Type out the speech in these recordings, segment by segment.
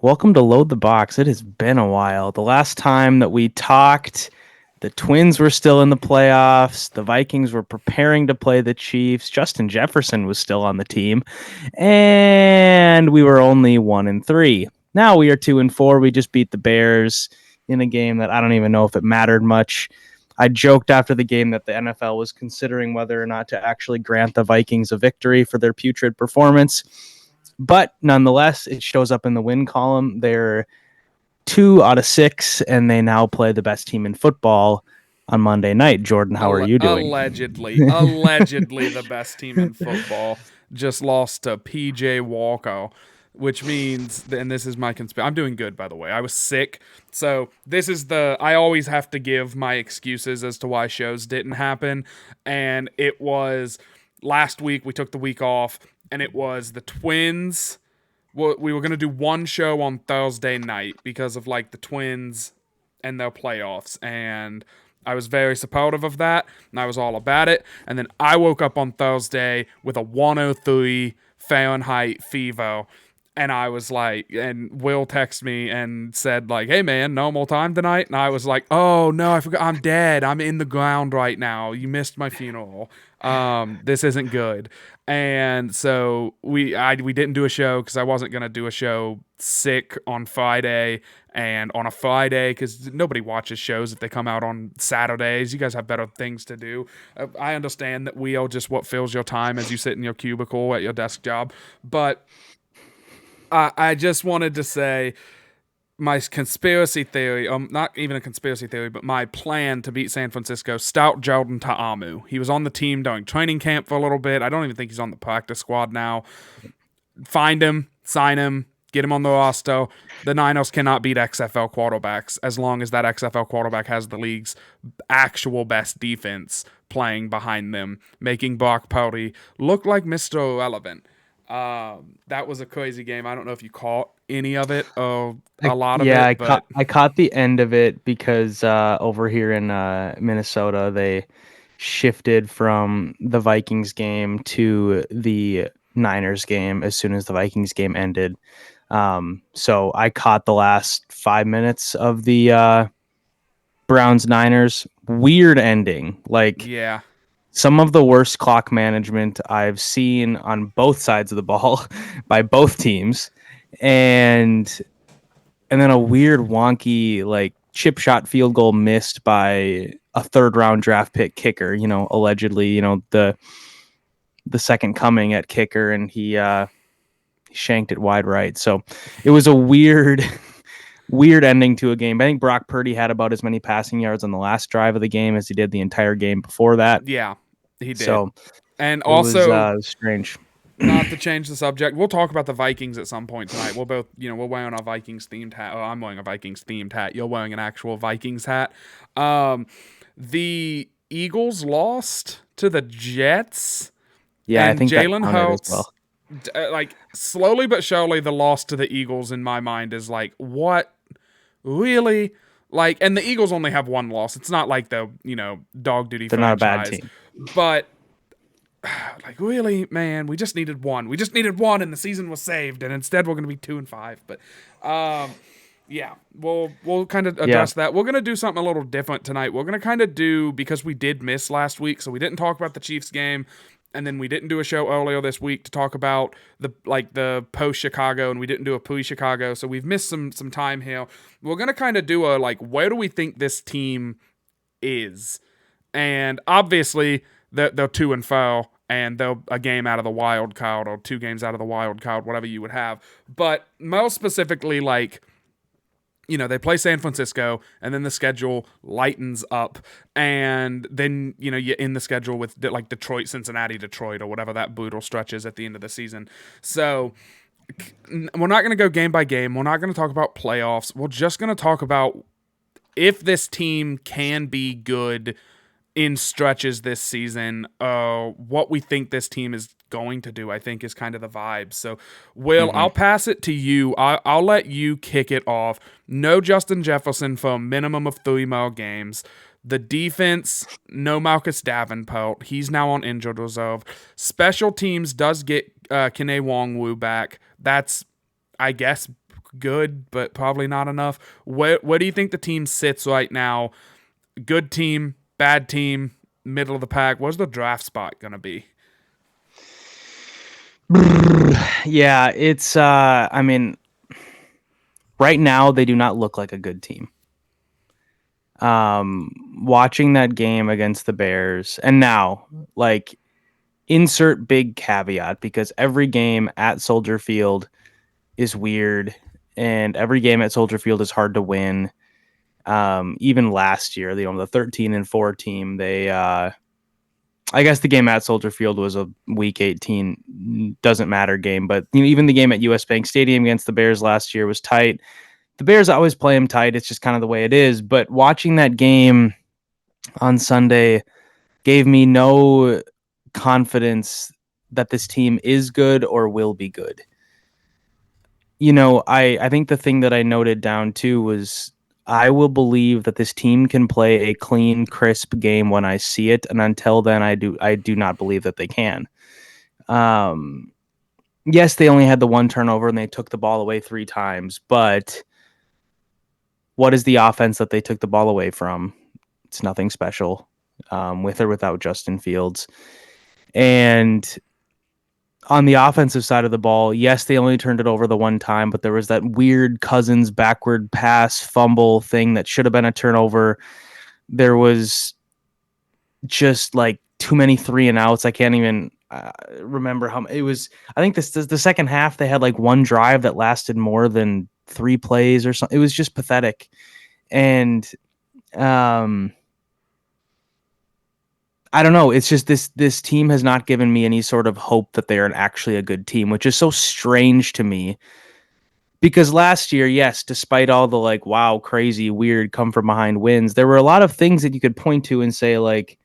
Welcome to Load the Box. It has been a while. The last time that we talked, the Twins were still in the playoffs. The Vikings were preparing to play the Chiefs. Justin Jefferson was still on the team. And we were only 1-3. Now we are 2-4. We just beat the Bears in a game that I don't even know if it mattered much. I joked after the game that the NFL was considering whether or not to actually grant the Vikings a victory for their putrid performance. But nonetheless, it shows up in the win column. They're 2 out of 6, and they now play the best team in football on Monday night. Jordan, how are you doing? Allegedly the best team in football just lost to PJ Walker, which means, and this is my conspiracy. I'm doing good, by the way. I was sick, so I always have to give my excuses as to why shows didn't happen, and it was last week we took the week off, and it was the Twins. Well, we were going to do one show on Thursday night because of the Twins and their playoffs, and I was very supportive of that, and I was all about it. And then I woke up on Thursday with a 103 Fahrenheit fever, and I was like, and Will texted me and said hey man, normal time tonight, and I was like, oh no, I forgot, I'm dead, I'm in the ground right now, you missed my funeral. This isn't good. And so we didn't do a show because I wasn't gonna do a show sick on Friday, and on a Friday because nobody watches shows if they come out on Saturdays. You guys have better things to do. I understand that we are just what fills your time as you sit in your cubicle at your desk job, but I just wanted to say my conspiracy theory, not even a conspiracy theory, but my plan to beat San Francisco, stout Jordan Ta'amu. He was on the team during training camp for a little bit. I don't even think he's on the practice squad now. Find him, sign him, get him on the roster. The Niners cannot beat XFL quarterbacks as long as that XFL quarterback has the league's actual best defense playing behind them, making Brock Purdy look like Mr. Irrelevant. That was a crazy game. I don't know if you caught any of it or a lot of it, but I caught the end of it because over here in Minnesota, they shifted from the Vikings game to the Niners game as soon as the Vikings game ended. So I caught the last 5 minutes of the Browns Niners. Weird ending. yeah. Some of the worst clock management I've seen on both sides of the ball by both teams. And then a weird wonky chip shot field goal missed by a third round draft pick kicker, allegedly, the second coming at kicker, and he shanked it wide right. So it was a weird weird ending to a game. I think Brock Purdy had about as many passing yards on the last drive of the game as he did the entire game before that. Yeah, he did. So and it was also, strange. not to change the subject, we'll talk about the Vikings at some point tonight. We'll both, we're wearing our Vikings themed hat. Oh, I'm wearing a Vikings themed hat. You're wearing an actual Vikings hat. The Eagles lost to the Jets. Yeah, I think Jalen that Hurts, as well. slowly but surely, the loss to the Eagles in my mind is what? Really? And the Eagles only have one loss. It's not like the, dog duty They're franchise. not a bad team. But, really, man, we just needed one. We just needed one, and the season was saved, and instead we're going to be 2-5. But, yeah, we'll kind of address that. We're going to do something a little different tonight. We're going to kind of do, because we did miss last week, so we didn't talk about the Chiefs game, and then we didn't do a show earlier this week to talk about the post-Chicago, and we didn't do a pre-Chicago, so we've missed some time here. We're going to kind of do a, where do we think this team is? And obviously, they're 2-4, and they're a game out of the wild card, or 2 games out of the wild card, whatever you would have. But more specifically, they play San Francisco, and then the schedule lightens up, and then, you're in the schedule with Detroit, Cincinnati, Detroit, or whatever that brutal stretch is at the end of the season. So we're not going to go game by game. We're not going to talk about playoffs. We're just going to talk about if this team can be good in stretches this season, what we think this team is going to do, I think, is kind of the vibe. So, Will, I'll pass it to you. I'll let you kick it off. No Justin Jefferson for a minimum of 3 more games. The defense, no Marcus Davenport. He's now on injured reserve. Special teams does get Kene Wongwu back. That's, I guess, good, but probably not enough. Where do you think the team sits right now? Good team, bad team, middle of the pack. Where's the draft spot gonna be? Yeah, it's I mean, right now they do not look like a good team. Watching that game against the Bears, and now, like, insert big caveat because every game at Soldier Field is weird, and every game at Soldier Field is hard to win. Even last year, the 13-4 team, they I guess the game at Soldier Field was a Week 18 doesn't matter game, but even the game at US Bank Stadium against the Bears last year was tight. The Bears always play them tight. It's just kind of the way it is. But watching that game on Sunday gave me no confidence that this team is good or will be good. I think the thing that I noted down too was I will believe that this team can play a clean, crisp game when I see it, and until then, I do not believe that they can. Um, yes, they only had the one turnover and they took the ball away 3 times, but what is the offense that they took the ball away from? It's nothing special, with or without Justin Fields. And on the offensive side of the ball, yes, they only turned it over the one time, but there was that weird Cousins backward pass fumble thing that should have been a turnover. There was just like too many 3-and-outs. I can't even remember how it was. I think this the second half they had like one drive that lasted more than 3 plays or something. It was just pathetic. And um I don't know. It's just this team has not given me any sort of hope that they are actually a good team, which is so strange to me. Because last year, yes, despite all the like, wow, crazy, weird, come from behind wins, there were a lot of things that you could point to and say, like,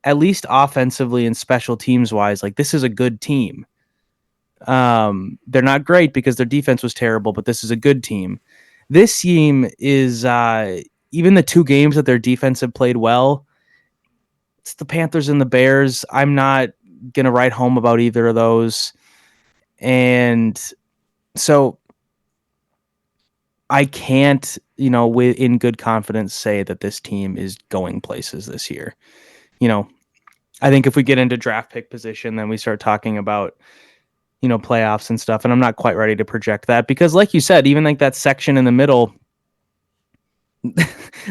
at least offensively and special teams wise, like this is a good team. They're not great because their defense was terrible, but this is a good team. This team is even the 2 games that their defense have played well. It's the Panthers and the Bears. I'm not gonna write home about either of those, and so I can't, in good confidence, say that this team is going places this year. You know, I think if we get into draft pick position, then we start talking about playoffs and stuff, and I'm not quite ready to project that because, like you said, even like that section in the middle.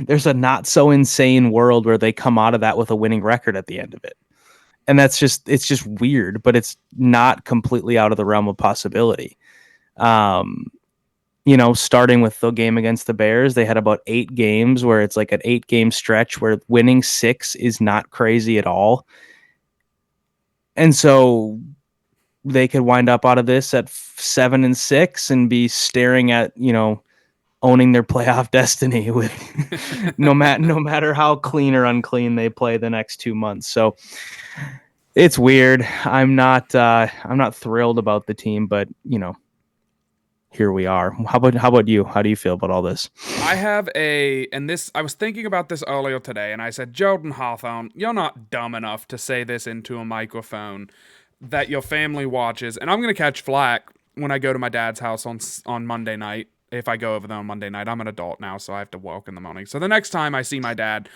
There's a not so insane world where they come out of that with a winning record at the end of it. And it's just weird, but it's not completely out of the realm of possibility. Starting with the game against the Bears, they had about 8 games where it's like an 8-game stretch where winning 6 is not crazy at all. And so they could wind up out of this at 7-6 and be staring at, owning their playoff destiny with no matter how clean or unclean they play the next 2 months. So it's weird. I'm not thrilled about the team, but here we are. How about you? How do you feel about all this? I was thinking about this earlier today, and I said, Jordan Hawthorne, you're not dumb enough to say this into a microphone that your family watches, and I'm gonna catch flack when I go to my dad's house on Monday night. If I go over there on Monday night, I'm an adult now, so I have to work in the morning. So the next time I see my dad,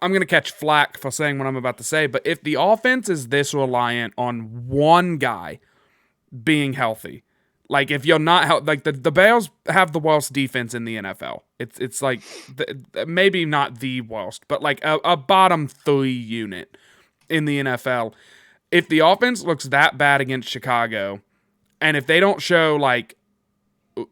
I'm going to catch flack for saying what I'm about to say. But if the offense is this reliant on one guy being healthy, like if you're not like the Bears have the worst defense in the NFL. It's like maybe not the worst, but like a bottom 3 unit in the NFL. If the offense looks that bad against Chicago, and if they don't show like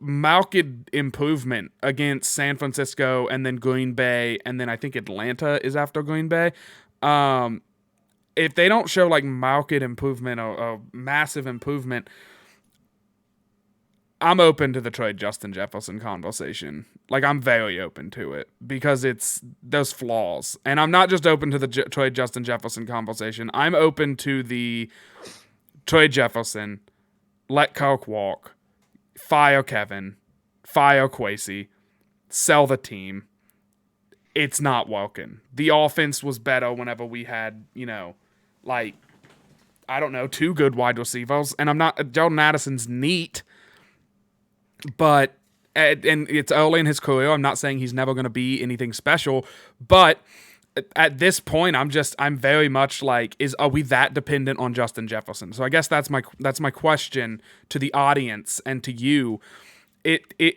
marked improvement against San Francisco and then Green Bay, and then I think Atlanta is after Green Bay. If they don't show like marked improvement or massive improvement, I'm open to the trade Justin Jefferson conversation. Like I'm very open to it because there's flaws, and I'm not just open to the trade Justin Jefferson conversation. I'm open to the trade Jefferson, let Kirk walk, fire Kevin, fire Kwesi, sell the team. It's not working. The offense was better whenever we had, like, I don't know, 2 good wide receivers. And Jordan Addison's neat, But and it's early in his career. I'm not saying he's never going to be anything special, but at this point, I'm very much like, are we that dependent on Justin Jefferson? So I guess that's my question to the audience and to you.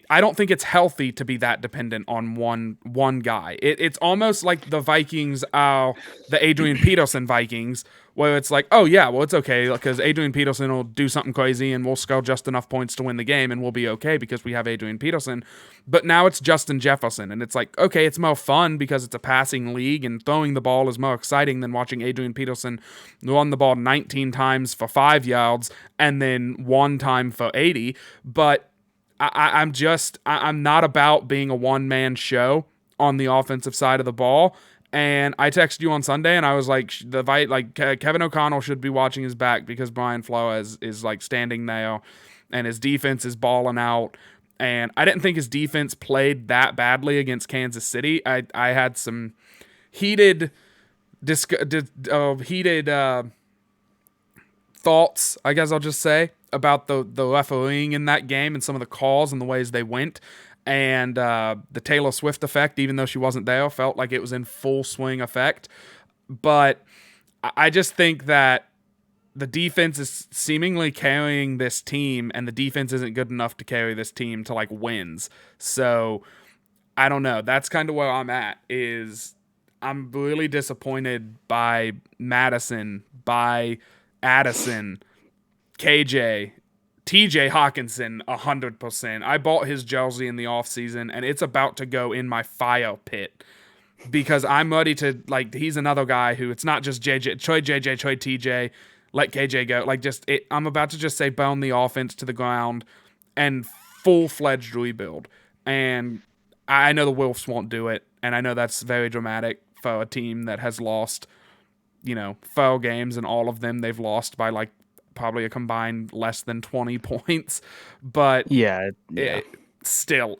I don't think it's healthy to be that dependent on one guy. It's almost like the Vikings are the Adrian Peterson Vikings, where it's like, oh yeah, well it's okay because Adrian Peterson will do something crazy and we'll score just enough points to win the game and we'll be okay because we have Adrian Peterson. But now it's Justin Jefferson and it's like, okay, it's more fun because it's a passing league and throwing the ball is more exciting than watching Adrian Peterson run the ball 19 times for 5 yards and then one time for 80. But I'm not about being a one-man show on the offensive side of the ball. And I texted you on Sunday, and I was like, Kevin O'Connell should be watching his back because Brian Flores is like standing there, and his defense is balling out. And I didn't think his defense played that badly against Kansas City. I had some heated thoughts, I guess I'll just say, about the refereeing in that game and some of the calls and the ways they went. And the Taylor Swift effect, even though she wasn't there, felt like it was in full swing effect. But I just think that the defense is seemingly carrying this team, and the defense isn't good enough to carry this team to like wins. So I don't know. That's kind of where I'm at. Is I'm really disappointed by Madison, by Addison, KJ, TJ Hawkinson, 100%. I bought his jersey in the offseason, and it's about to go in my fire pit because I'm ready to, like, he's another guy who it's not just JJ, trade JJ, trade TJ, let KJ go. Like, I'm about to just say bone the offense to the ground and full-fledged rebuild. And I know the Wolves won't do it, and I know that's very dramatic for a team that has lost, 4 games, and all of them they've lost by, like, probably a combined less than 20 points. But Yeah. still,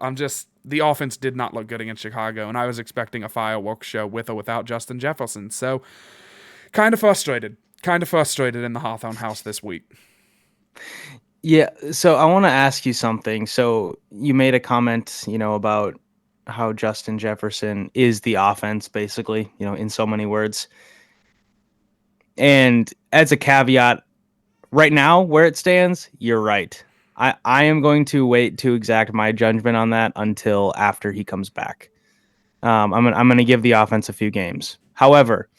the offense did not look good against Chicago, and I was expecting a fireworks show with or without Justin Jefferson. So kind of frustrated in the Hawthorne house this week. Yeah. So I want to ask you something. So you made a comment, about how Justin Jefferson is the offense, basically, in so many words. And as a caveat, right now, where it stands, you're right. I am going to wait to exact my judgment on that until after he comes back. I'm gonna give the offense a few games. However,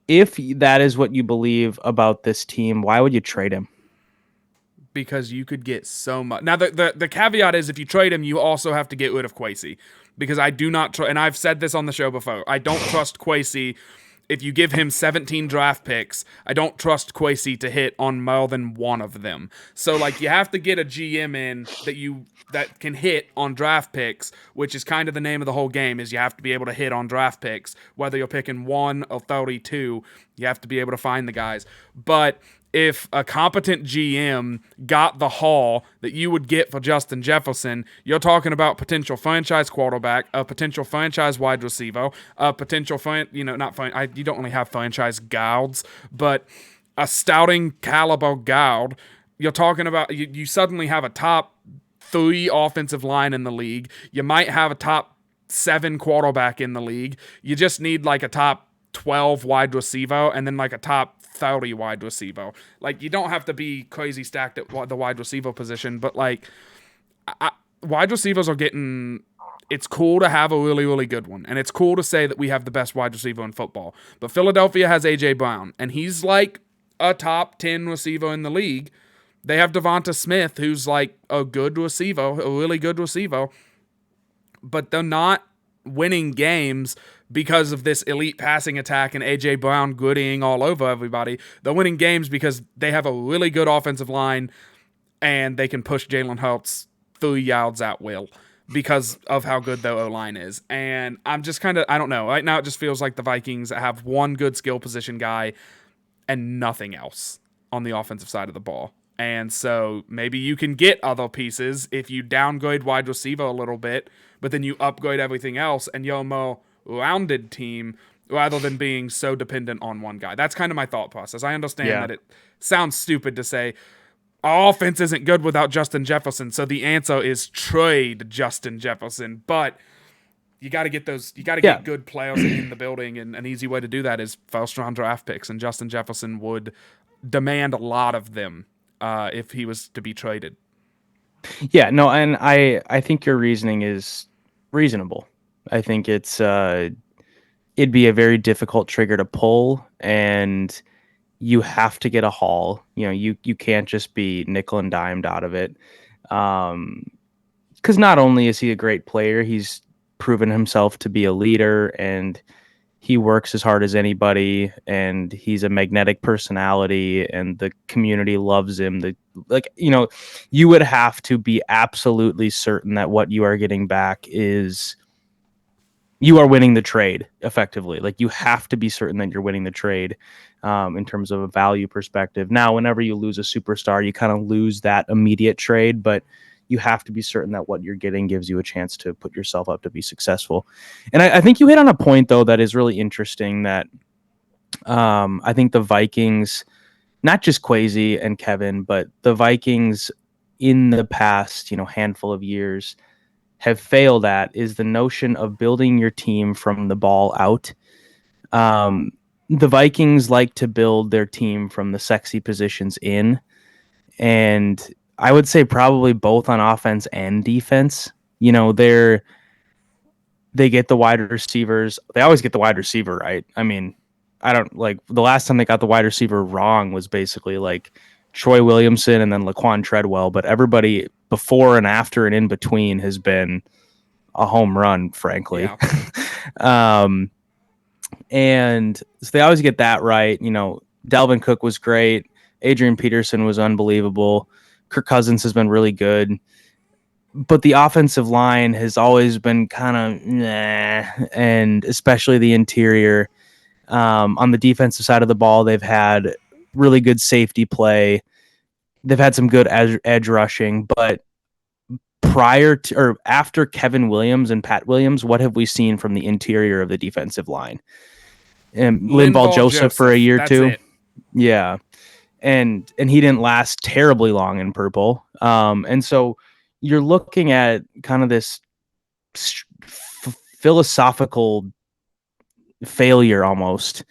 if that is what you believe about this team, why would you trade him? Because you could get so much. Now, the caveat is if you trade him, you also have to get rid of Kwesi. Because I do not and I've said this on the show before, I don't trust Kwesi. If you give him 17 draft picks, I don't trust Kwesi to hit on more than one of them. So, like, you have to get a GM in that can hit on draft picks, which is kind of the name of the whole game, is you have to be able to hit on draft picks. Whether you're picking 1 or 32, you have to be able to find the guys. But if a competent GM got the haul that you would get for Justin Jefferson, you're talking about potential franchise quarterback, a potential franchise wide receiver, a potential you don't really have franchise guards, but a stouting caliber guard. You're talking about you suddenly have a top 3 offensive line in the league. You might have a top 7 quarterback in the league. You just need like a top 12 wide receiver and then like a top 30 wide receiver. Like, you don't have to be crazy stacked at the wide receiver position, but like wide receivers are getting, it's cool to have a really, really good one. And it's cool to say that we have the best wide receiver in football. But Philadelphia has A.J. Brown, and he's like a top 10 receiver in the league. They have Devonta Smith, who's like a good receiver, a really good receiver. But they're not winning games because of this elite passing attack and A.J. Brown goodying all over everybody. They're winning games because they have a really good offensive line and they can push Jalen Hurts 3 yards at will because of how good their O-line is. And I'm just kind of, I don't know. Right now it just feels like the Vikings have one good skill position guy and nothing else on the offensive side of the ball. And so maybe you can get other pieces if you downgrade wide receiver a little bit, but then you upgrade everything else and you're a more rounded team rather than being so dependent on one guy. That's kind of my thought process. I understand that it sounds stupid to say, our offense isn't good without Justin Jefferson. So the answer is trade Justin Jefferson. But you got to get those. You got to Yeah. get good players in the building, and an easy way to do that is first round draft picks. And Justin Jefferson would demand a lot of them if he was to be traded. Yeah, no, and I think your reasoning is reasonable. I think it'd be a very difficult trigger to pull, and you have to get a haul. You can't just be nickel and dimed out of it. Because not only is he a great player, he's proven himself to be a leader, and he works as hard as anybody, and he's a magnetic personality, and the community loves him. You would have to be absolutely certain that what you are getting back is you are winning the trade effectively. Like, you have to be certain that you're winning the trade in terms of a value perspective. Now, whenever you lose a superstar, you kind of lose that immediate trade, but you have to be certain that what you're getting gives you a chance to put yourself up to be successful. And I think you hit on a point, though, that is really interesting, that I think the Vikings, not just Kwesi and Kevin, but the Vikings in the past, handful of years have failed at, is the notion of building your team from the ball out. Um, the Vikings like to build their team from the sexy positions in, and I would say probably both on offense and defense. They get the wide receivers. They always get the wide receiver right. I mean, I don't like the last time they got the wide receiver wrong was basically like Troy Williamson and then Laquan Treadwell, but everybody before and after and in between has been a home run, frankly. Yeah. um, and so they always get that right. Dalvin Cook was great. Adrian Peterson was unbelievable. Kirk Cousins has been really good. But the offensive line has always been kind of nah, and especially the interior. On the defensive side of the ball, they've had really good safety play. They've had some good edge rushing, but prior to or after Kevin Williams and Pat Williams, what have we seen from the interior of the defensive line? And Linval Linval Joseph for a Joseph. year or That's two. it. Yeah. And he didn't last terribly long in purple. And so you're looking at kind of this philosophical failure almost,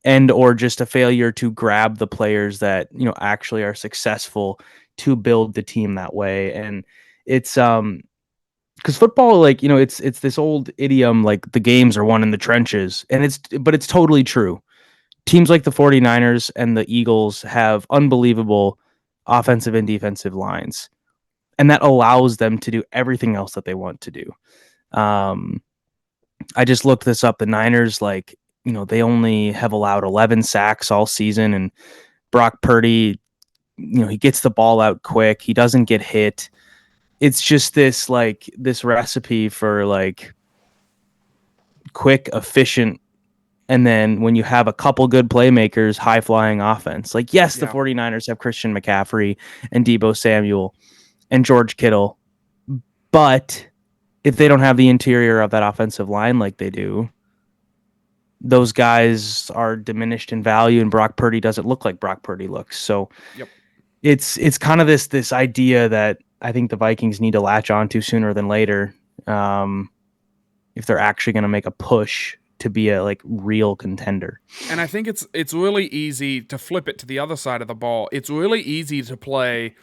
and or just a failure to grab the players that actually are successful to build the team that way. And it's because football, like, it's this old idiom, like the games are won in the trenches, and it's totally true. Teams like the 49ers and the Eagles have unbelievable offensive and defensive lines, and that allows them to do everything else that they want to do. I just looked this up. The Niners, like, they only have allowed 11 sacks all season, and Brock Purdy, he gets the ball out quick. He doesn't get hit. It's just this recipe for like quick, efficient, and then when you have a couple good playmakers, high flying offense. Like, yes, the Yeah. 49ers have Christian McCaffrey and Deebo Samuel and George Kittle, but if they don't have the interior of that offensive line like they do, those guys are diminished in value, and Brock Purdy doesn't look like Brock Purdy looks. So Yep. it's kind of this idea that I think the Vikings need to latch onto sooner than later, if they're actually going to make a push to be a like real contender. And I think it's really easy to flip it to the other side of the ball. It's really easy to play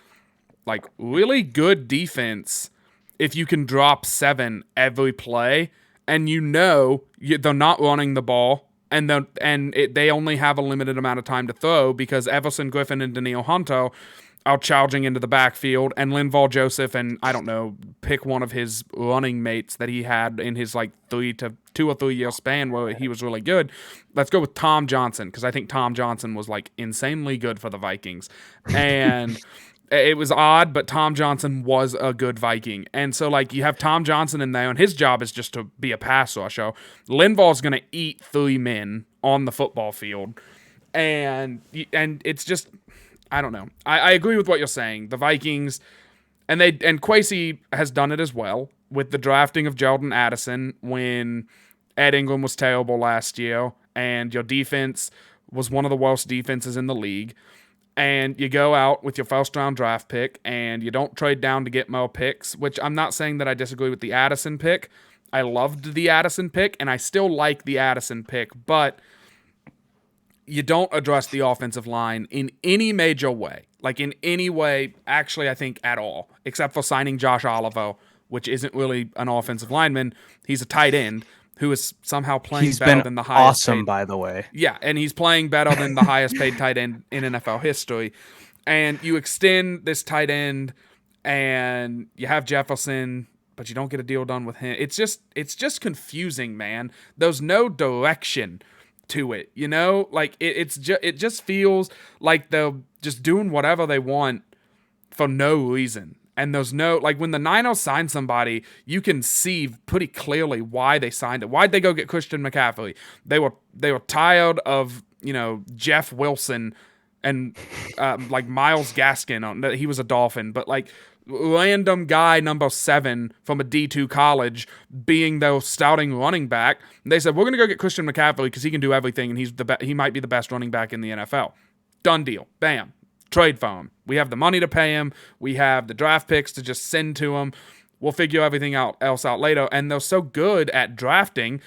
like really good defense if you can drop 7 every play, and they're not running the ball, and they only have a limited amount of time to throw because Everson Griffin and Daniil Hunter are charging into the backfield, and Linval Joseph and, I don't know, pick one of his running mates that he had in his like 2 or 3 year span where he was really good. Let's go with Tom Johnson, because I think Tom Johnson was like insanely good for the Vikings. And it was odd, but Tom Johnson was a good Viking. And so, like, you have Tom Johnson in there, and his job is just to be a pass rusher. Linval's going to eat 3 men on the football field. And it's just, I don't know. I agree with what you're saying. The Vikings, and Kwesi has done it as well with the drafting of Jordan Addison when Ed Ingram was terrible last year, and your defense was one of the worst defenses in the league. and you go out with your first round draft pick and you don't trade down to get more picks, which I'm not saying that I disagree with the Addison pick. I loved the Addison pick and I still like the Addison pick, but you don't address the offensive line in any major way. Like in any way, actually, I think at all, except for signing Josh Oliver, which isn't really an offensive lineman. He's a tight end who is somehow playing He's better been than the highest awesome, paid. by the way. Yeah, and he's playing better than the highest paid tight end in NFL history. And you extend this tight end and you have Jefferson, but you don't get a deal done with him. It's just confusing, man. There's no direction to it, you know? Like it just feels like they're just doing whatever they want for no reason. And there's no, like, when the Niners sign somebody, you can see pretty clearly why they signed it. Why'd they go get Christian McCaffrey? They were tired of, Jeff Wilson and like Miles Gaskin. He was a Dolphin, but like random guy number 7 from a D2 college being their starting running back. And they said, we're going to go get Christian McCaffrey because he can do everything and he might be the best running back in the NFL. Done deal. Bam. Trade for him. We have the money to pay him. We have the draft picks to just send to him. We'll figure everything else out later. And they're so good at drafting,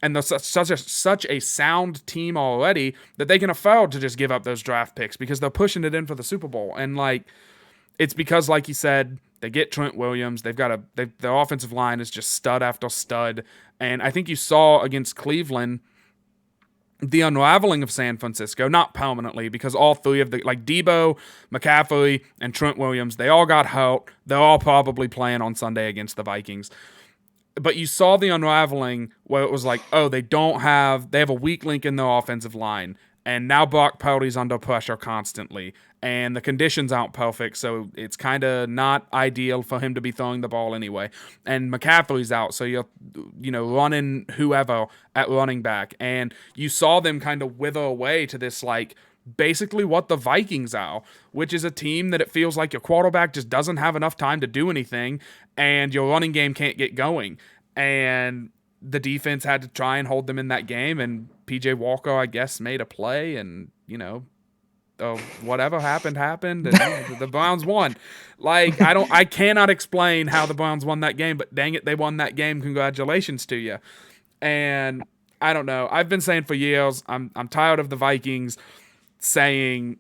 and they're such a sound team already that they can afford to just give up those draft picks because they're pushing it in for the Super Bowl. And like, it's because, like you said, they get Trent Williams. Their offensive line is just stud after stud. And I think you saw against Cleveland the unraveling of San Francisco, not permanently, because all three of like Debo, McCaffrey, and Trent Williams, they all got hurt. They're all probably playing on Sunday against the Vikings. But you saw the unraveling where it was like, oh, they have a weak link in their offensive line. And now Brock Purdy's under pressure constantly. And the conditions aren't perfect, so it's kind of not ideal for him to be throwing the ball anyway. And McCaffrey's out, so you're, running whoever at running back. And you saw them kind of wither away to this, like, basically what the Vikings are, which is a team that it feels like your quarterback just doesn't have enough time to do anything, and your running game can't get going. And the defense had to try and hold them in that game, and PJ Walker, I guess, made a play, and, whatever happened, and the Browns won. Like, I cannot explain how the Browns won that game, but dang it, they won that game. Congratulations to you. And I don't know. I've been saying for years, I'm tired of the Vikings saying,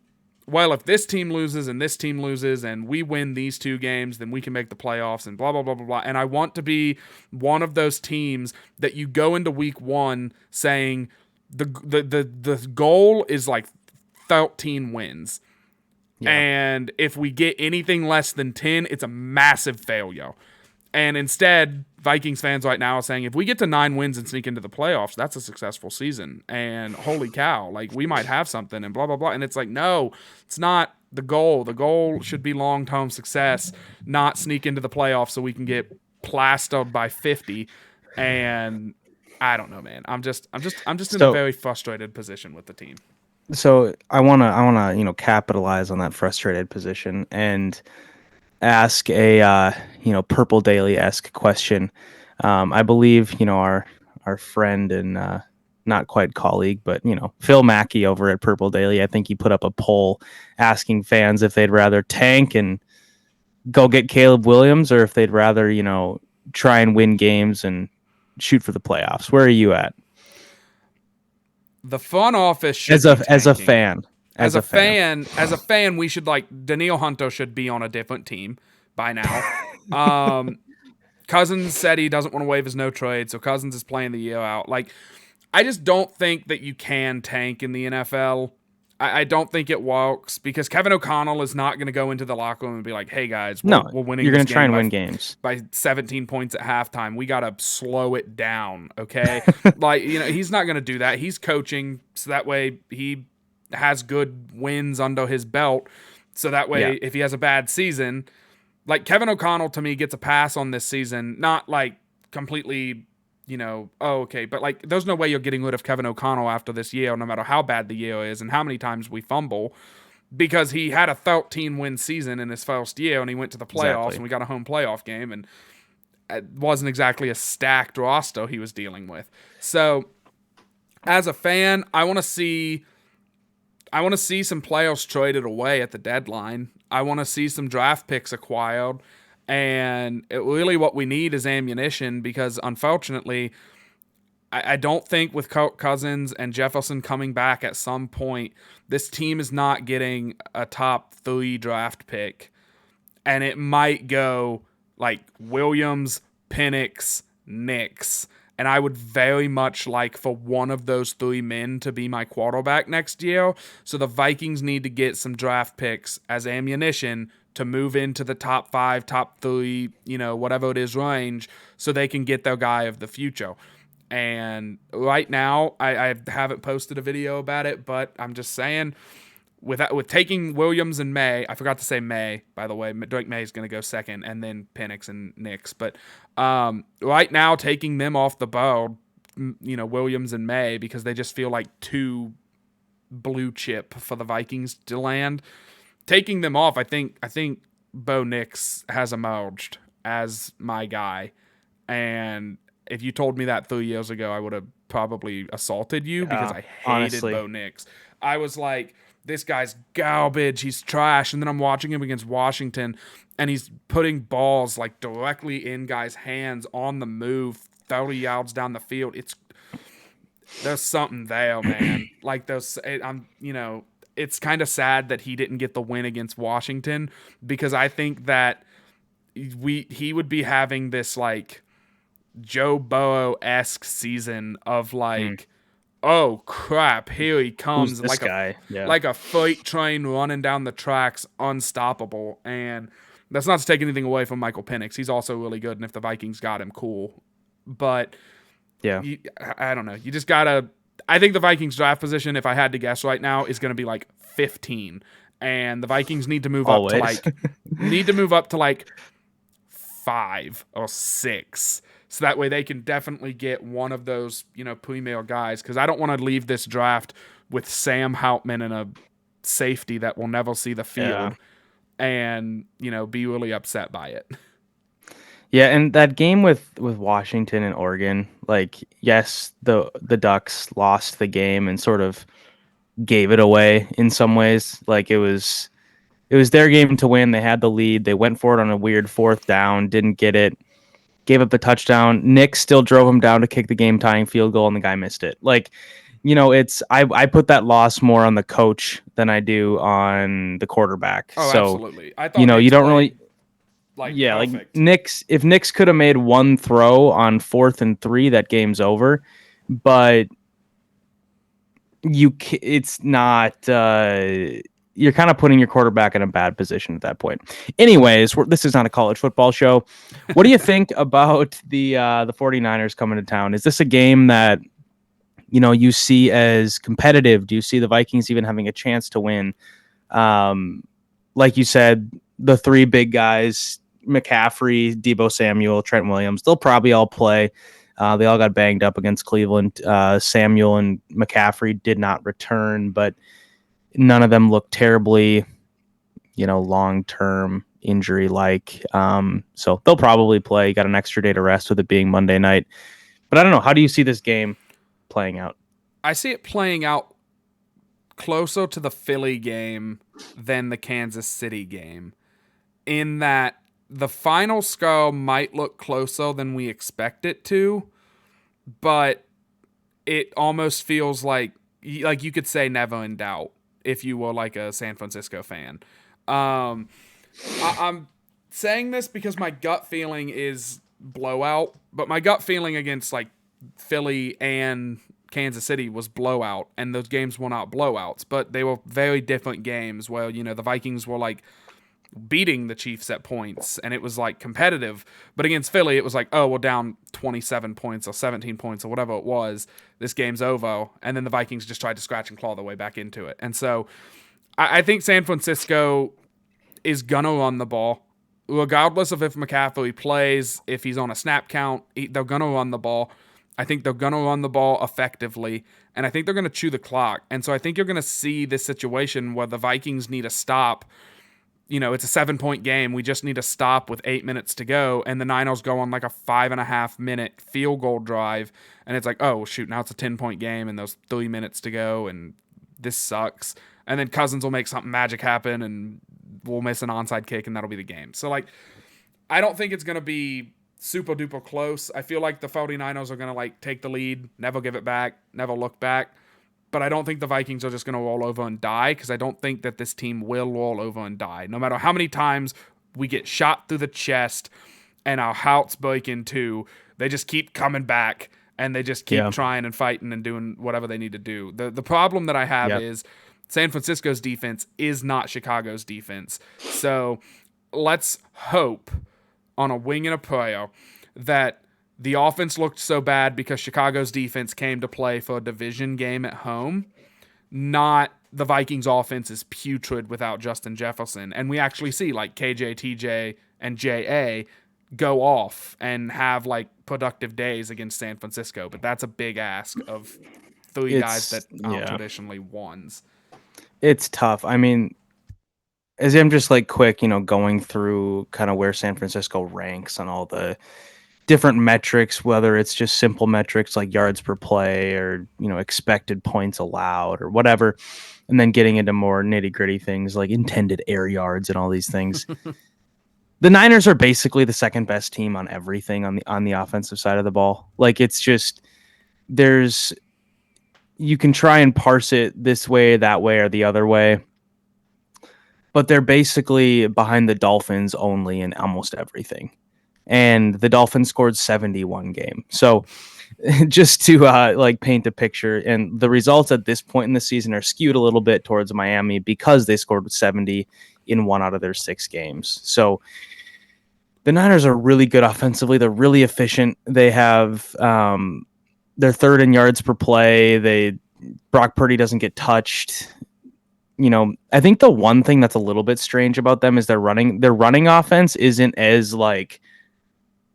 well, if this team loses and this team loses and we win these 2 games, then we can make the playoffs and blah, blah, blah, blah, blah. And I want to be one of those teams that you go into week 1 saying the goal is like 13 wins. Yeah. And if we get anything less than 10, it's a massive failure. And instead, Vikings fans right now are saying, if we get to 9 wins and sneak into the playoffs, that's a successful season. And holy cow, like, we might have something and blah, blah, blah. And it's like, no, it's not the goal. The goal should be long-term success, not sneak into the playoffs so we can get plastered by 50. And I don't know, man. I'm just in a very frustrated position with the team. So I wanna capitalize on that frustrated position and ask a Purple Daily-esque question. I believe our friend and not quite colleague, but Phil Mackey over at Purple Daily, I think he put up a poll asking fans if they'd rather tank and go get Caleb Williams or if they'd rather try and win games and shoot for the playoffs. Where are you at? The front office should as a fan. As a fan, we should, like, Danielle Hunter should be on a different team by now. Cousins said he doesn't want to waive his no trade, so Cousins is playing the year out. Like, I just don't think that you can tank in the NFL. I don't think it works because Kevin O'Connell is not going to go into the locker room and be like, hey, guys, we're winning. You're going to try and win games by 17 points at halftime. We got to slow it down, okay? Like, he's not going to do that. He's coaching, so that way he has good wins under his belt. So that way, if he has a bad season, like, Kevin O'Connell to me gets a pass on this season, not like completely, but like, there's no way you're getting rid of Kevin O'Connell after this year, no matter how bad the year is and how many times we fumble, because he had a 13-win season in his first year and he went to the playoffs and we got a home playoff game, and it wasn't exactly a stacked roster he was dealing with. So as a fan, I want to see I want to see some players traded away at the deadline. I want to see some draft picks acquired. And really, what we need is ammunition because, unfortunately, I don't think with Kirk Cousins and Jefferson coming back at some point, this team is not getting a top 3 draft pick. And it might go like Williams, Penix, Nix. And I would very much like for one of those 3 men to be my quarterback next year. So the Vikings need to get some draft picks as ammunition to move into the top 5, top 3, whatever it is range, so they can get their guy of the future. And right now, I haven't posted a video about it, but I'm just saying, with taking Williams and May, I forgot to say May, by the way. Drake May is going to go second, and then Penix and Nix. But right now, taking them off the board, Williams and May, because they just feel like too blue chip for the Vikings to land. Taking them off, I think Bo Nix has emerged as my guy, and if you told me that 3 years ago, I would have probably assaulted you because I hated honestly. Bo Nix. I was like, this guy's garbage. He's trash. And then I'm watching him against Washington, and he's putting balls like directly in guys' hands on the move, 30 yards down the field. There's something there, man. Like it's kind of sad that he didn't get the win against Washington because I think that he would be having this like Joe Burrow-esque season of like, oh crap, here he comes. Who's this guy? Like a freight train running down the tracks, unstoppable. And that's not to take anything away from Michael Penix. He's also really good, and if the Vikings got him, cool. But Yeah. I don't know. You just gotta. I think the Vikings draft position, if I had to guess right now, is going to be like 15, and the Vikings need to move up to like 5 or 6. So that way they can definitely get one of those, premier guys. Because I don't want to leave this draft with Sam Houtman and a safety that will never see the field and, be really upset by it. Yeah, and that game with Washington and Oregon, like, yes, the Ducks lost the game and sort of gave it away in some ways. Like it was their game to win. They had the lead. They went for it on a weird 4th down, didn't get it. Gave up the touchdown. Nick still drove him down to kick the game-tying field goal, and the guy missed it. Like, it's I put that loss more on the coach than I do on the quarterback. Oh, so, absolutely. I thought you don't really, perfect. like if Nick's could have made one throw on 4th and 3, that game's over. But it's not. You're kind of putting your quarterback in a bad position at that point. Anyways, this is not a college football show. What do you think about the 49ers coming to town? Is this a game that, you see as competitive? Do you see the Vikings even having a chance to win? Like you said, the 3 big guys, McCaffrey, Deebo Samuel, Trent Williams, they'll probably all play. They all got banged up against Cleveland. Samuel and McCaffrey did not return, but none of them look terribly, long-term injury-like. So they'll probably play. Got an extra day to rest with it being Monday night. But I don't know. How do you see this game playing out? I see it playing out closer to the Philly game than the Kansas City game, in that the final score might look closer than we expect it to, but it almost feels like you could say never in doubt if you were like a San Francisco fan. I'm saying this because my gut feeling is blowout, but my gut feeling against like Philly and Kansas City was blowout, and those games were not blowouts, but they were very different games where, the Vikings were like beating the Chiefs at points and it was like competitive, but against Philly it was like, oh, we're down 27 points or 17 points or whatever it was, this game's over, and then the Vikings just tried to scratch and claw their way back into it. And so I think San Francisco is gonna run the ball regardless of if McCaffrey plays. If he's on a snap count, they're gonna run the ball. I think they're gonna run the ball effectively, and I think they're gonna chew the clock. And so I think you're gonna see this situation where the Vikings need a stop. It's a 7-point game. We just need to stop with 8 minutes to go. And the Niners go on like a 5.5-minute field goal drive. And it's like, oh, shoot, now it's a 10-point game and there's 3 minutes to go. And this sucks. and then Cousins will make something magic happen, and we'll miss an onside kick, and that'll be the game. So, like, I don't think it's going to be super duper close. I feel like the 49ers are going to, like, take the lead, never give it back, never look back. But I don't think the Vikings are just going to roll over and die, because I don't think that this team will roll over and die. No matter how many times we get shot through the chest and our hearts break in two, they just keep coming back, and they just keep Yeah. trying and fighting and doing whatever they need to do. The problem that I have Yep. is San Francisco's defense is not Chicago's defense. So let's hope on a wing and a prayer that the offense looked so bad because Chicago's defense came to play for a division game at home, not the Vikings offense is putrid without Justin Jefferson. And we actually see like KJ, TJ, and JA go off and have like productive days against San Francisco. But that's a big ask of three guys that aren't traditionally ones. It's tough. I mean, as I'm just like quick, going through kind of where San Francisco ranks on all the different metrics, whether it's just simple metrics like yards per play or, expected points allowed or whatever, and then getting into more nitty gritty things like intended air yards and all these things. The Niners are basically the second best team on everything on the offensive side of the ball. Like, it's just, you can try and parse it this way, that way, or the other way, but they're basically behind the Dolphins only in almost everything. And the Dolphins scored 71 game. So just to paint a picture, and the results at this point in the season are skewed a little bit towards Miami because they scored 70 in 1 out of their 6 games. So the Niners are really good offensively. They're really efficient. They have they're third in yards per play. Brock Purdy doesn't get touched. I think the one thing that's a little bit strange about them is their running offense isn't as like,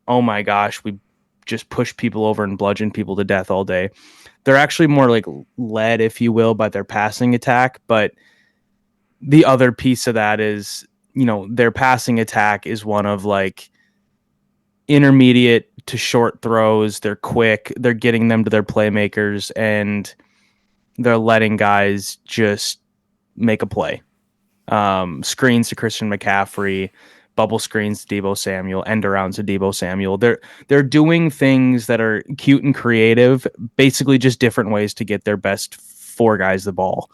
oh my gosh, we just push people over and bludgeon people to death all day. They're actually more like led, if you will, by their passing attack. But the other piece of that is, their passing attack is one of like intermediate to short throws. They're quick. They're getting them to their playmakers, and they're letting guys just make a play. Screens to Christian McCaffrey, bubble screens to Deebo Samuel, end arounds to Deebo Samuel. They're doing things that are cute and creative, basically just different ways to get their best 4 guys the ball.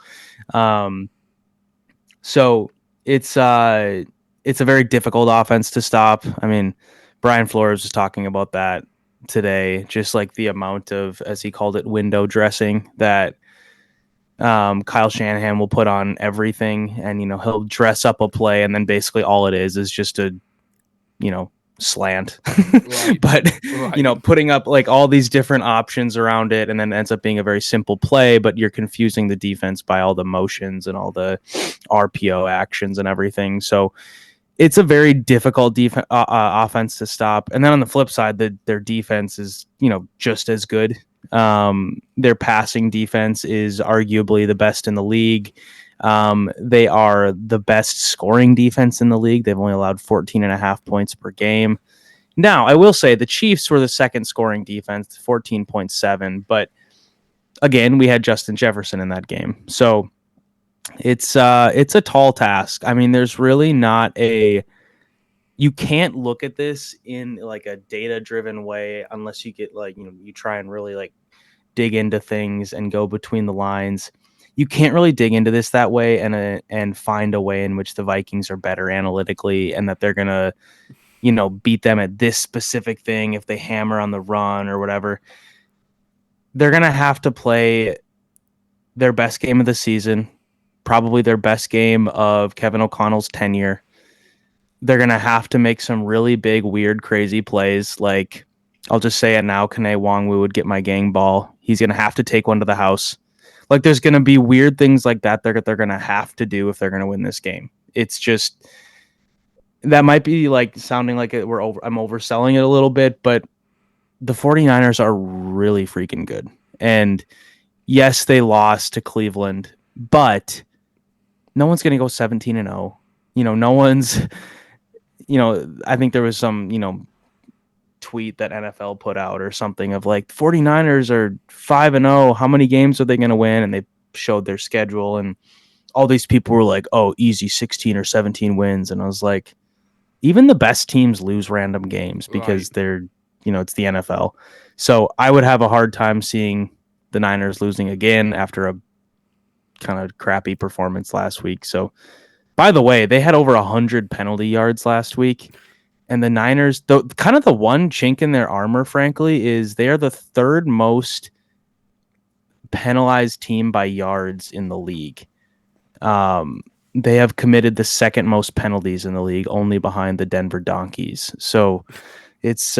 So it's a very difficult offense to stop. I mean, Brian Flores was talking about that today, just like the amount of, as he called it, window dressing that Kyle Shanahan will put on everything, and he'll dress up a play, and then basically all it is just a slant. Right. But Right. putting up like all these different options around it, and then it ends up being a very simple play, but you're confusing the defense by all the motions and all the RPO actions and everything. So it's a very difficult offense to stop. And then on the flip side, their defense is just as good. Their passing defense is arguably the best in the league. They are the best scoring defense in the league. They've only allowed 14.5 points per game. Now, I will say the Chiefs were the second scoring defense, 14.7. But again, we had Justin Jefferson in that game. So it's a tall task. I mean, there's really not you can't look at this in like a data driven way unless you get like, you try and really like dig into things and go between the lines. You can't really dig into this that way and find a way in which the Vikings are better analytically and that they're going to, beat them at this specific thing if they hammer on the run or whatever. They're going to have to play their best game of the season, probably their best game of Kevin O'Connell's tenure. They're going to have to make some really big, weird, crazy plays. Like, I'll just say it now, Kane Wongwu would get my gang ball. He's going to have to take one to the house. Like, there's going to be weird things like that they're going to have to do if they're going to win this game. It's just, that might be like sounding like I'm overselling it a little bit, but the 49ers are really freaking good. And yes, they lost to Cleveland, but no one's going to go 17-0. No one's, I think there was some, tweet that NFL put out or something of like 49ers are 5-0. How many games are they going to win? And they showed their schedule, and all these people were like, oh, easy 16 or 17 wins. And I was like, even the best teams lose random games Right. because they're, it's the NFL. So I would have a hard time seeing the Niners losing again after a kind of crappy performance last week. So, by the way, they had over 100 penalty yards last week. And the Niners, kind of the one chink in their armor, frankly, is they are the third most penalized team by yards in the league. They have committed the second most penalties in the league, only behind the Denver Donkeys. So it's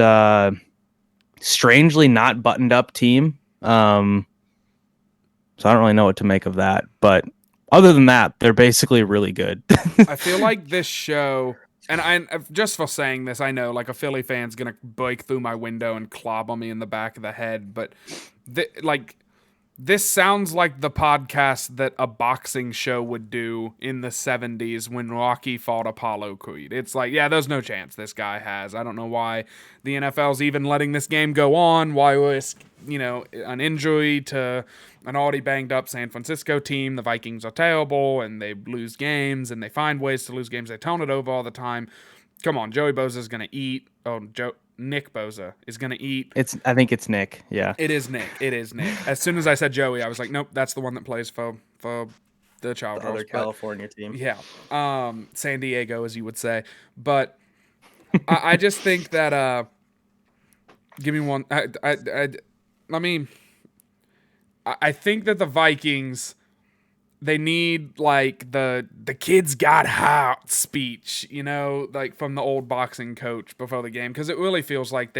strangely not buttoned up team. So I don't really know what to make of that. But other than that, they're basically really good. I feel like this show, and I just for saying this, I know like a Philly fan's gonna break through my window and clobber me in the back of the head, but like this sounds like the podcast that a boxing show would do in the 70s when Rocky fought Apollo Creed. It's like, yeah, there's no chance this guy has. I don't know why the NFL's even letting this game go on. Why risk, an injury to an already banged up San Francisco team? The Vikings are terrible and they lose games and they find ways to lose games. They turn it over all the time. Come on, Joey Bosa's going to eat. Oh, Nick Bosa is going to eat. I think it's Nick. Yeah. It is Nick. It is Nick. As soon as I said Joey, I was like, nope, that's the one that plays for the Chargers. The other California team. Yeah. San Diego, as you would say. But I just think that give me one. I think that the Vikings, they need like the kids got heart speech, like from the old boxing coach before the game, because it really feels like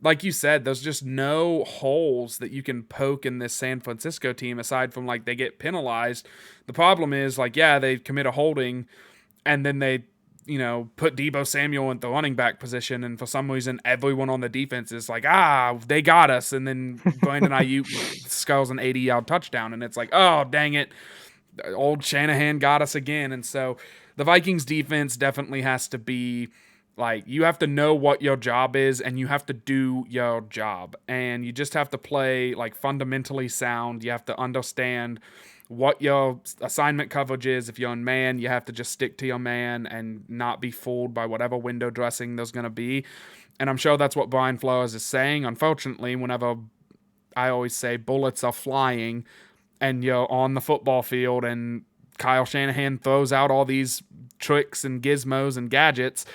like you said, there's just no holes that you can poke in this San Francisco team aside from like they get penalized. The problem is like, yeah, they commit a holding and then they, put Deebo Samuel in the running back position, and for some reason everyone on the defense is like, they got us, and then Brandon Ayuk skulls an 80-yard touchdown, and it's like, oh, dang it, old Shanahan got us again. And so the Vikings defense definitely has to be like, you have to know what your job is and you have to do your job, and you just have to play like fundamentally sound. You have to understand what your assignment coverage is. If you're in man, you have to just stick to your man and not be fooled by whatever window dressing there's going to be. And I'm sure that's what Brian Flores is saying. Unfortunately, whenever I always say bullets are flying and you're on the football field and Kyle Shanahan throws out all these tricks and gizmos and gadgets,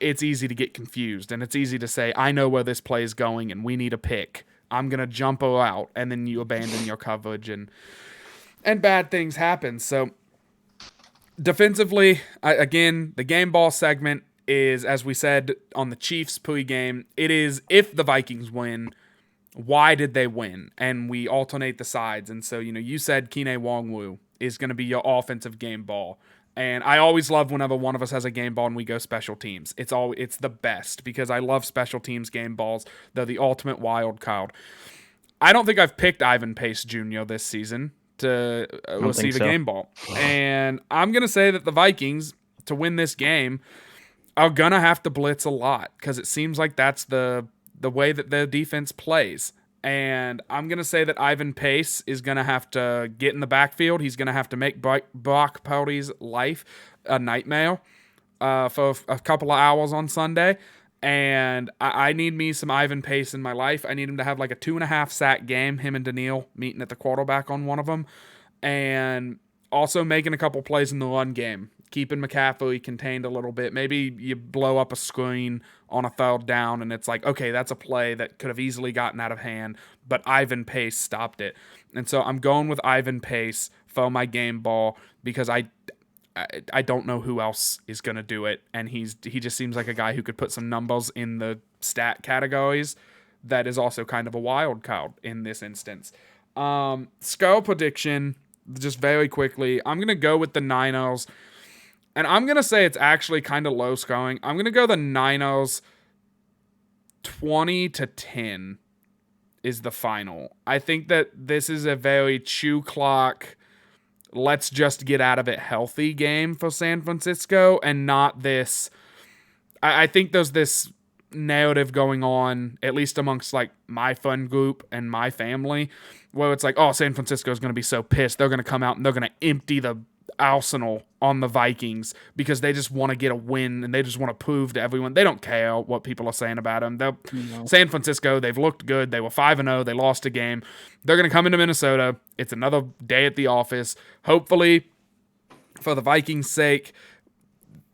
it's easy to get confused, and it's easy to say, I know where this play is going and we need a pick. I'm going to jump out, and then you abandon your coverage, and bad things happen. So defensively, again, the game ball segment is, as we said on the Chiefs pregame, it is if the Vikings win, why did they win? And we alternate the sides. And so, you said Kene Nwangwu is going to be your offensive game ball. And I always love whenever one of us has a game ball and we go special teams. It's the best because I love special teams game balls. They're the ultimate wild card. I don't think I've picked Ivan Pace Jr. this season to receive a game ball. And I'm going to say that the Vikings, to win this game, are going to have to blitz a lot because it seems like that's the way that their defense plays. And I'm going to say that Ivan Pace is going to have to get in the backfield. He's going to have to make Brock Purdy's life a nightmare for a couple of hours on Sunday. And I need me some Ivan Pace in my life. I need him to have like a 2.5 sack game, him and Daniil meeting at the quarterback on one of them. And also making a couple plays in the run game, keeping McCaffrey contained a little bit. Maybe you blow up a screen on a third down and it's like, okay, that's a play that could have easily gotten out of hand, but Ivan Pace stopped it. And so I'm going with Ivan Pace for my game ball because I don't know who else is going to do it, and he just seems like a guy who could put some numbers in the stat categories that is also kind of a wild card in this instance. Score prediction, just very quickly, I'm going to go with the Niners. And I'm going to say it's actually kind of low scoring. I'm going to go the Niners 20-10 is the final. I think that this is a very chew clock, let's just get out of it healthy game for San Francisco, and not this. I think there's this narrative going on, at least amongst like my fun group and my family, where it's like, oh, San Francisco is going to be so pissed. They're going to come out and they're going to empty the arsenal on the Vikings because they just want to get a win and they just want to prove to everyone they don't care what people are saying about them. San Francisco, they've looked good. They were 5-0. They lost a game. They're going to come into Minnesota. It's another day at the office. Hopefully, for the Vikings' sake,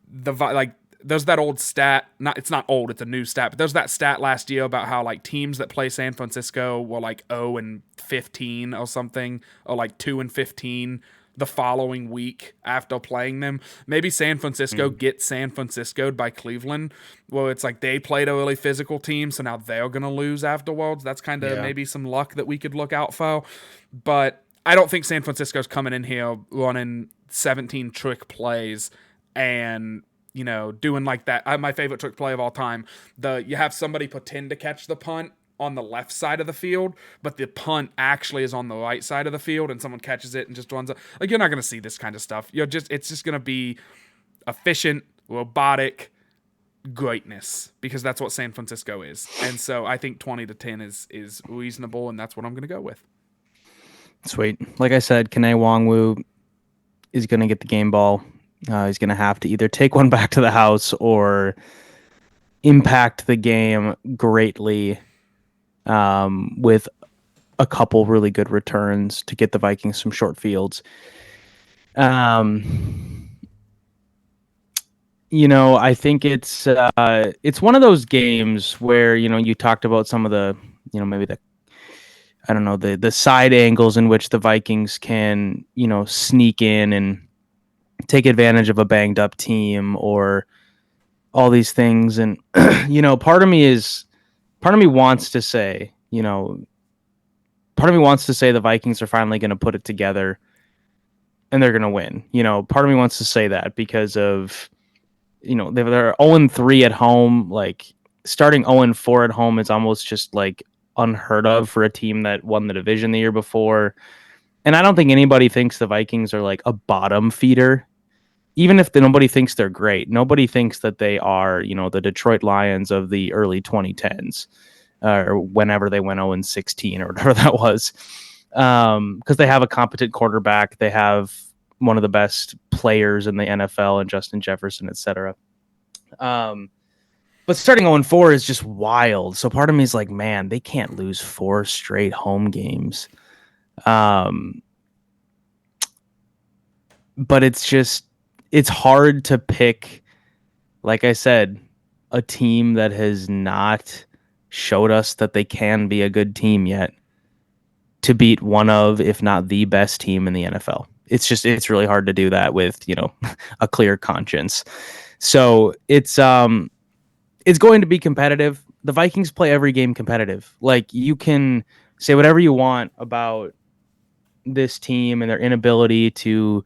there's that old stat. It's not old. It's a new stat. But there's that stat last year about how like teams that play San Francisco were like 0-15 or something, or like 2-15 the following week after playing them. Maybe San Francisco gets San Francisco'd by Cleveland, where it's like they played a really physical team, so now they're gonna lose afterwards. That's kind of maybe some luck that we could look out for. But I don't think San Francisco's coming in here running 17 trick plays and doing like that. My favorite trick play of all time. You have somebody pretend to catch the punt on the left side of the field, but the punt actually is on the right side of the field, and someone catches it and just runs up. Like, you're not going to see this kind of stuff. It's just going to be efficient, robotic greatness, because that's what San Francisco is. And so I think 20-10 is reasonable, and that's what I'm going to go with. Sweet. Like I said, Kene Nwangwu is going to get the game ball. He's going to have to either take one back to the house or impact the game greatly with a couple really good returns to get the Vikings some short fields. I think it's one of those games where, you talked about some of the, maybe the side angles in which the Vikings can, sneak in and take advantage of a banged up team or all these things. And, part of me wants to say, the Vikings are finally going to put it together and they're going to win. Part of me wants to say that because of, they're 0-3 at home. Like, starting 0-4 at home is almost just like unheard of for a team that won the division the year before. And I don't think anybody thinks the Vikings are like a bottom feeder. Even if nobody thinks they're great, nobody thinks that they are, the Detroit Lions of the early 2010s, or whenever they went 0-16 or whatever that was, because they have a competent quarterback, they have one of the best players in the NFL, and Justin Jefferson, etc. But starting 0-4 is just wild. So part of me is like, man, they can't lose 4 straight home games. But it's hard to pick, like I said, a team that has not showed us that they can be a good team yet to beat one of, if not the best team in the NFL. It's really hard to do that with, a clear conscience. So it's going to be competitive. The Vikings play every game competitive. Like, you can say whatever you want about this team and their inability to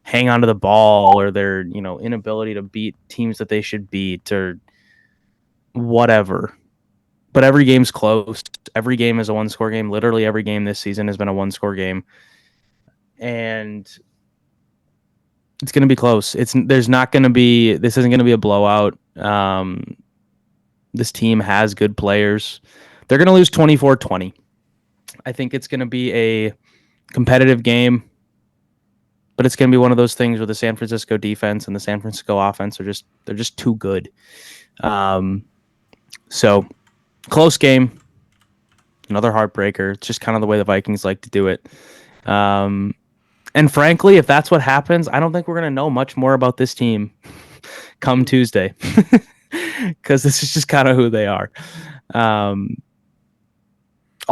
hang onto the ball, or their, inability to beat teams that they should beat, or whatever. But every game's close. Every game is a 1-score game. Literally every game this season has been a 1-score game. And it's going to be close. This isn't going to be a blowout. This team has good players. They're going to lose 24-20. I think it's going to be a competitive game. But it's going to be one of those things where the San Francisco defense and the San Francisco offense they're just too good. So close game, another heartbreaker. It's just kind of the way the Vikings like to do it. And frankly, if that's what happens, I don't think we're going to know much more about this team come Tuesday, because this is just kind of who they are. I'll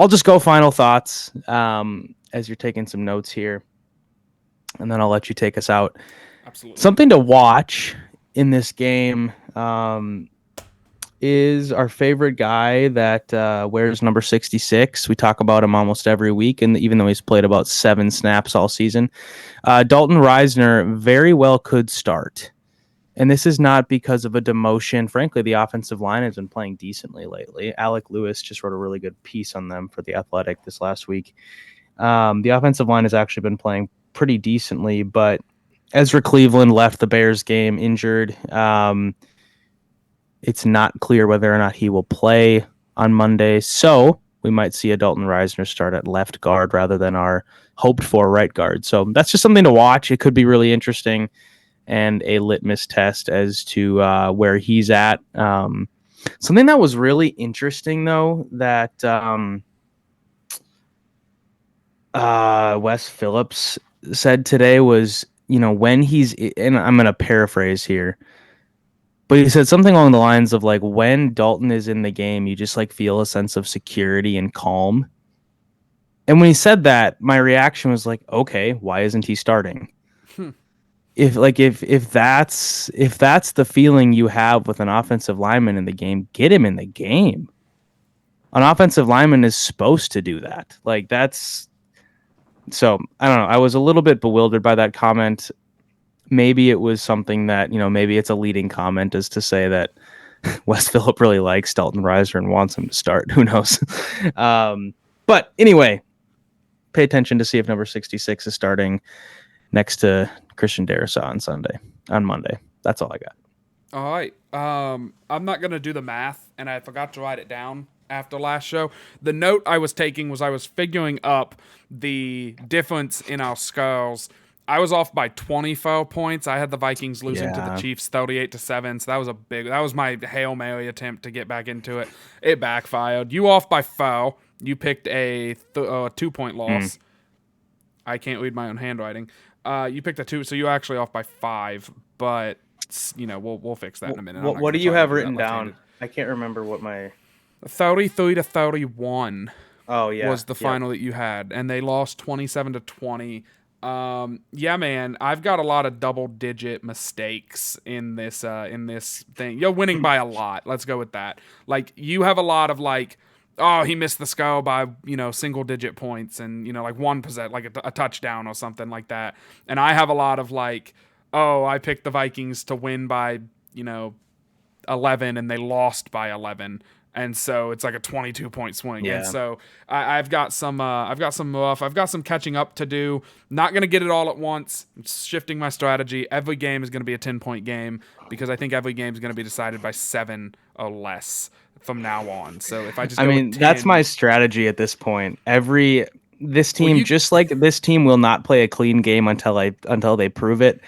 just go final thoughts as you're taking some notes here, and then I'll let you take us out. Absolutely. Something to watch in this game is our favorite guy that wears number 66. We talk about him almost every week, and even though he's played about 7 snaps all season, Dalton Reisner very well could start. And this is not because of a demotion. Frankly, the offensive line has been playing decently lately. Alec Lewis just wrote a really good piece on them for The Athletic this last week. The offensive line has actually been playing pretty decently, but Ezra Cleveland left the Bears game injured. It's not clear whether or not he will play on Monday. So we might see a Dalton Reisner start at left guard rather than our hoped for right guard. So that's just something to watch. It could be really interesting and a litmus test as to where he's at. Something that was really interesting, though, that Wes Phillips said today was, when he's, and I'm going to paraphrase here, but he said something along the lines of like, when Dalton is in the game, you just like feel a sense of security and calm. And when he said that, my reaction was like, okay, why isn't he starting? If that's the feeling you have with an offensive lineman in the game, get him in the game. An offensive lineman is supposed to do that. Like that's so I don't know. I was a little bit bewildered by that comment. Maybe it was something that, maybe it's a leading comment as to say that Wes Phillip really likes Dalton Reiser and wants him to start. Who knows? But anyway, pay attention to see if number 66 is starting next to Christian Darrisaw on Monday. That's all I got. All right. I'm not gonna do the math, and I forgot to write it down after last show. The note I was taking was I was figuring up the difference in our scores. I was off by 24 points. I had the Vikings losing to the Chiefs 38-7. So that was my Hail Mary attempt to get back into it. It backfired. You off by 4. You picked a 2-point loss. I can't read my own handwriting. You picked a 2, so you're actually off by 5, but we'll fix that in a minute. What do you have written down? I can't remember what my 33-31. Oh yeah, was the final that you had, and they lost 27-20. Yeah, man, I've got a lot of double-digit mistakes in this thing. You're winning by a lot. Let's go with that. Like you have a lot of like, oh, he missed the skull by single-digit points, and like 1%, like a touchdown or something like that. And I have a lot of like, oh, I picked the Vikings to win by 11, and they lost by 11. And so it's like a 22-point swing. Yeah. And so I've got some catching up to do. Not going to get it all at once. I'm shifting my strategy. Every game is going to be a 10-point game because I think every game is going to be decided by 7 or less from now on. So if I just go with 10, that's my strategy at this point. This team, just like this team will not play a clean game until they prove it.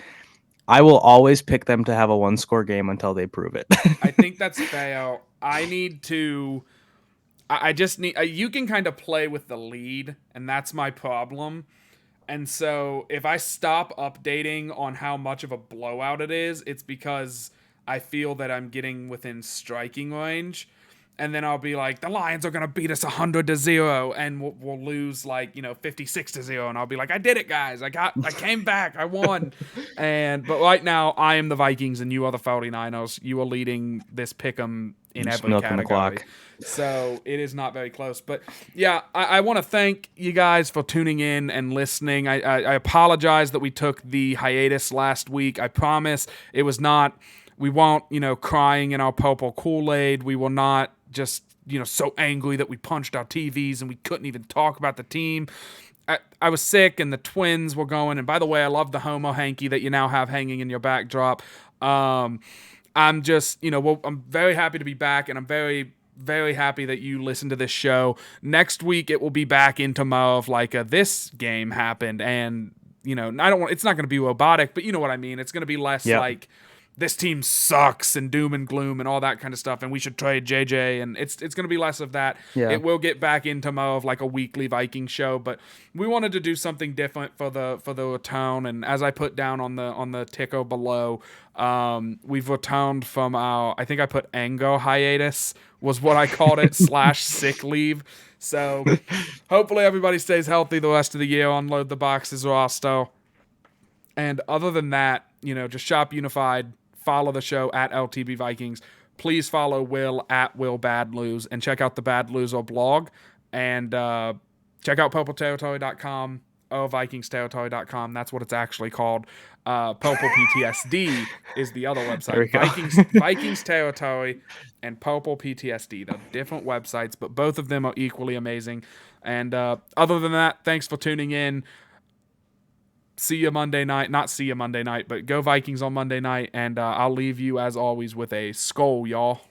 I will always pick them to have a 1-score game until they prove it. I think that's fair. I just need, you can kind of play with the lead, and that's my problem. And so if I stop updating on how much of a blowout it is, it's because I feel that I'm getting within striking range. And then I'll be like, the Lions are going to beat us 100-0, and we'll lose like, 56-0. And I'll be like, I did it, guys. I came back. I won. But right now I am the Vikings and you are the 49ers. You are leading this pick'em in every category. So it is not very close. But yeah, I want to thank you guys for tuning in and listening. I apologize that we took the hiatus last week. I promise it was not, we won't, crying in our purple Kool-Aid. We will not just, so angry that we punched our TVs and we couldn't even talk about the team. I was sick and the Twins were going. And by the way, I love the homo hanky that you now have hanging in your backdrop. I'm just, I'm very happy to be back, and I'm very, very happy that you listened to this show. Next week, it will be back into more of like this game happened, and it's not going to be robotic, but you know what I mean. It's going to be less like this team sucks and doom and gloom and all that kind of stuff, and we should trade JJ, and it's going to be less of that. Yeah. It will get back into more of like a weekly Viking show, but we wanted to do something different for the town. And as I put down on the ticker below, we've returned from I think I put Ango hiatus was what I called it / sick leave. So hopefully everybody stays healthy the rest of the year. Unload the boxes roster. And other than that, just shop unified. Follow the show at LTB Vikings. Please follow Will at Will Bad Lose, and check out the Bad Loser blog, and check out purpleterritory.com or vikingsterritory.com. That's what it's actually called. Purple PTSD is the other website. Vikings Territory and Purple PTSD. They're different websites, but both of them are equally amazing. And other than that, thanks for tuning in. see you Monday night. Not see you Monday night, but go Vikings on Monday night. And I'll leave you, as always, with a skull, y'all.